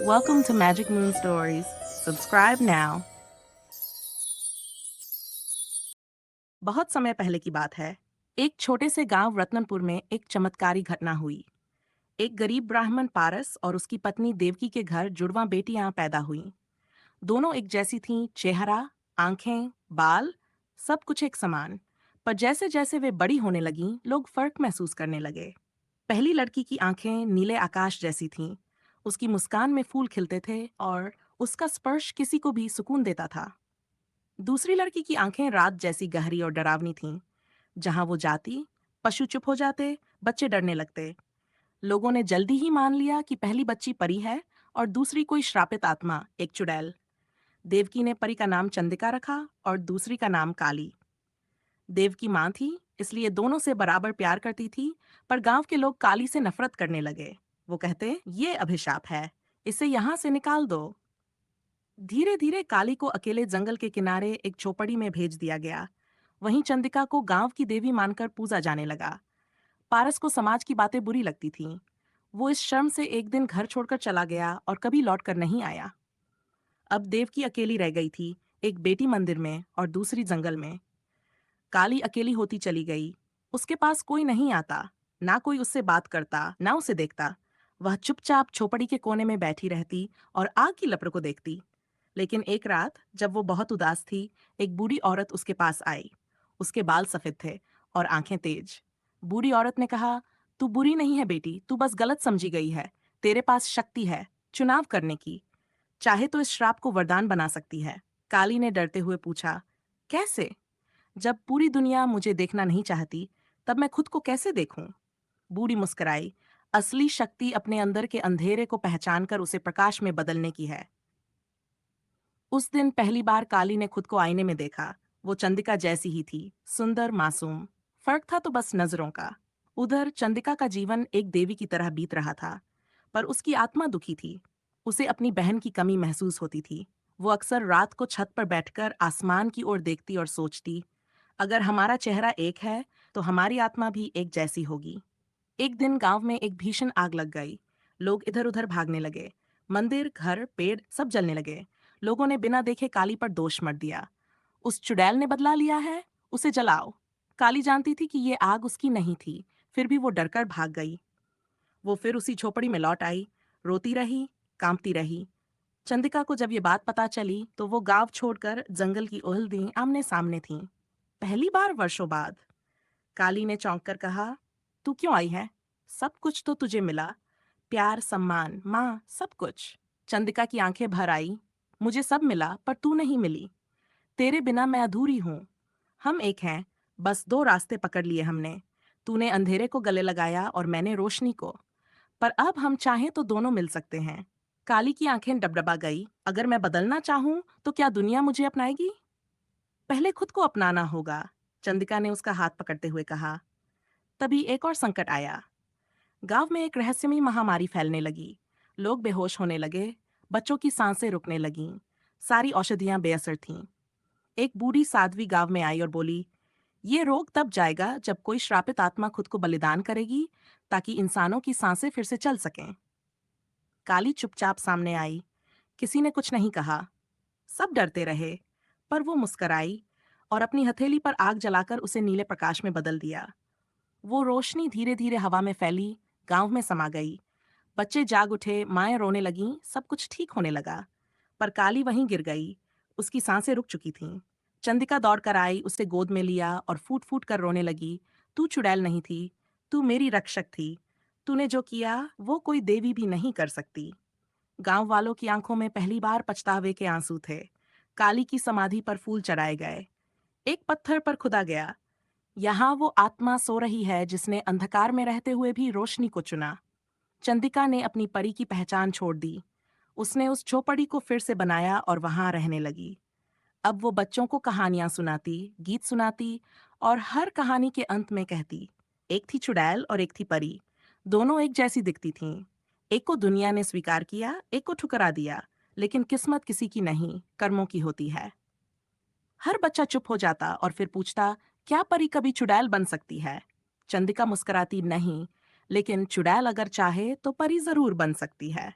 Welcome to Magic Moon Stories. Subscribe now. बहुत समय पहले की बात है। एक छोटे से गांव रत्नपुर में एक चमत्कारी घटना हुई। एक गरीब ब्राह्मण पारस और उसकी पत्नी देवकी के घर जुड़वां बेटियां पैदा हुईं। दोनों एक जैसी थीं, चेहरा, आंखें, बाल, सब कुछ एक समान। पर जैसे जैसे वे बड़ी होने लगीं, लोग फर्क महसूस करने लगे। पहली लड़की की आंखें नीले आकाश जैसी थीं। उसकी मुस्कान में फूल खिलते थे और उसका स्पर्श किसी को भी सुकून देता था। दूसरी लड़की की आंखें रात जैसी गहरी और डरावनी थीं। जहां वो जाती, पशु चुप हो जाते, बच्चे डरने लगते। लोगों ने जल्दी ही मान लिया कि पहली बच्ची परी है और दूसरी कोई श्रापित आत्मा, एक चुड़ैल। देवकी ने परी का नाम चंदिका रखा और दूसरी का नाम काली। देव की माँ थी, इसलिए दोनों से बराबर प्यार करती थी, पर गांव के लोग काली से नफरत करने लगे। वो कहते, ये अभिशाप है, इसे यहाँ से निकाल दो। धीरे धीरे काली को अकेले जंगल के किनारे एक झोपड़ी में भेज दिया गया। वहीं चंदिका को गांव की देवी मानकर पूजा जाने लगा। पारस को समाज की बातें बुरी लगती थीं। वो इस शर्म से एक दिन घर छोड़कर चला गया और कभी लौटकर नहीं आया। अब देवकी अकेली रह गई थी, एक बेटी मंदिर में और दूसरी जंगल में। काली अकेली होती चली गई। उसके पास कोई नहीं आता, ना कोई उससे बात करता, ना उसे देखता। वह चुपचाप झोपड़ी के कोने में बैठी रहती और आग की लपटों को देखती। लेकिन एक रात, जब वो बहुत उदास थी, एक बूढ़ी औरत उसके पास आई। उसके बाल सफेद थे और आंखें तेज। बूढ़ी औरत ने कहा, तू बुरी नहीं है बेटी, तू बस गलत समझी गई है। तेरे पास शक्ति है, चुनाव करने की। चाहे तो इस श्राप को वरदान बना सकती है। काली ने डरते हुए पूछा, कैसे? जब पूरी दुनिया मुझे देखना नहीं चाहती, तब मैं खुद को कैसे देखूं? बूढ़ी मुस्कुराई। असली शक्ति अपने अंदर के अंधेरे को पहचानकर उसे प्रकाश में बदलने की है। उस दिन पहली बार काली ने खुद को आईने में देखा। वो चंदिका जैसी ही थी, सुंदर, मासूम। फर्क था तो बस नजरों का। उधर चंदिका का जीवन एक देवी की तरह बीत रहा था, पर उसकी आत्मा दुखी थी। उसे अपनी बहन की कमी महसूस होती थी। वो अक्सर रात को छत पर बैठकर आसमान की ओर देखती और सोचती, अगर हमारा चेहरा एक है, तो हमारी आत्मा भी एक जैसी होगी। एक दिन गांव में एक भीषण आग लग गई। लोग इधर उधर भागने लगे। मंदिर, घर, पेड़ सब जलने लगे। लोगों ने बिना देखे काली पर दोष मत दिया। उस चुड़ैल ने बदला लिया है, उसे जलाओ। काली जानती थी कि ये आग उसकी नहीं थी, फिर भी वो डरकर भाग गई। वो फिर उसी झोपड़ी में लौट आई, रोती रही, कांपती रही। चंदिका को जब ये बात पता चली, तो वो गांव छोड़कर जंगल की ओहलदें आमने सामने थीं। पहली बार वर्षों बाद। काली ने चौंक कर कहा, तू क्यों आई है? सब कुछ तो तुझे मिला, प्यार, सम्मान, माँ, सब कुछ। चंदिका की आंखें भर आई। मुझे सब मिला, पर तू नहीं मिली। तेरे बिना मैं अधूरी हूँ। हम एक हैं, बस दो रास्ते पकड़ लिए हमने। तूने अंधेरे को गले लगाया और मैंने रोशनी को। पर अब हम चाहें तो दोनों मिल सकते हैं। काली की आंखें डबडबा गई। अगर मैं बदलना चाहूं, तो क्या दुनिया मुझे अपनाएगी? पहले खुद को अपनाना होगा, चंदिका ने उसका हाथ पकड़ते हुए कहा। तभी एक और संकट आया। गांव में एक रहस्यमयी महामारी फैलने लगी। लोग बेहोश होने लगे, बच्चों की सांसें रुकने लगीं, सारी औषधियां बेअसर थीं। एक बूढ़ी साध्वी गांव में आई और बोली, ये रोग तब जाएगा जब कोई श्रापित आत्मा खुद को बलिदान करेगी, ताकि इंसानों की सांसें फिर से चल सकें। काली चुपचाप सामने आई। किसी ने कुछ नहीं कहा। सब डरते रहे, पर वो मुस्कराई और अपनी हथेली पर आग जलाकर उसे नीले प्रकाश में बदल दिया। वो रोशनी धीरे धीरे हवा में फैली, गांव में समा गई। बच्चे जाग उठे, माएं रोने लगीं, सब कुछ ठीक होने लगा। पर काली वहीं गिर गई। उसकी सांसें रुक चुकी थीं। चंदिका दौड़ कर आई, उसे गोद में लिया और फूट फूट कर रोने लगी। तू चुड़ैल नहीं थी, तू मेरी रक्षक थी। तूने जो किया, वो कोई देवी भी नहीं कर सकती। गांव वालों की आंखों में पहली बार पछतावे के आंसू थे। काली की समाधि पर फूल चढ़ाए गए। एक पत्थर पर खुदा गया, यहाँ वो आत्मा सो रही है जिसने अंधकार में रहते हुए भी रोशनी को चुना। चंदिका ने अपनी परी की पहचान छोड़ दी। उसने उस झोपड़ी को फिर से बनाया और वहां रहने लगी। अब वो बच्चों को कहानियां सुनाती, गीत सुनाती और हर कहानी के अंत में कहती, एक थी चुड़ैल और एक थी परी। दोनों एक जैसी दिखती थीं। एक को दुनिया ने स्वीकार किया, एक को ठुकरा दिया, लेकिन किस्मत किसी की नहीं, कर्मों की होती है। हर बच्चा चुप हो जाता और फिर पूछता, क्या परी कभी चुड़ैल बन सकती है? चंदिका मुस्कुराती, नहीं, लेकिन चुड़ैल अगर चाहे तो परी जरूर बन सकती है।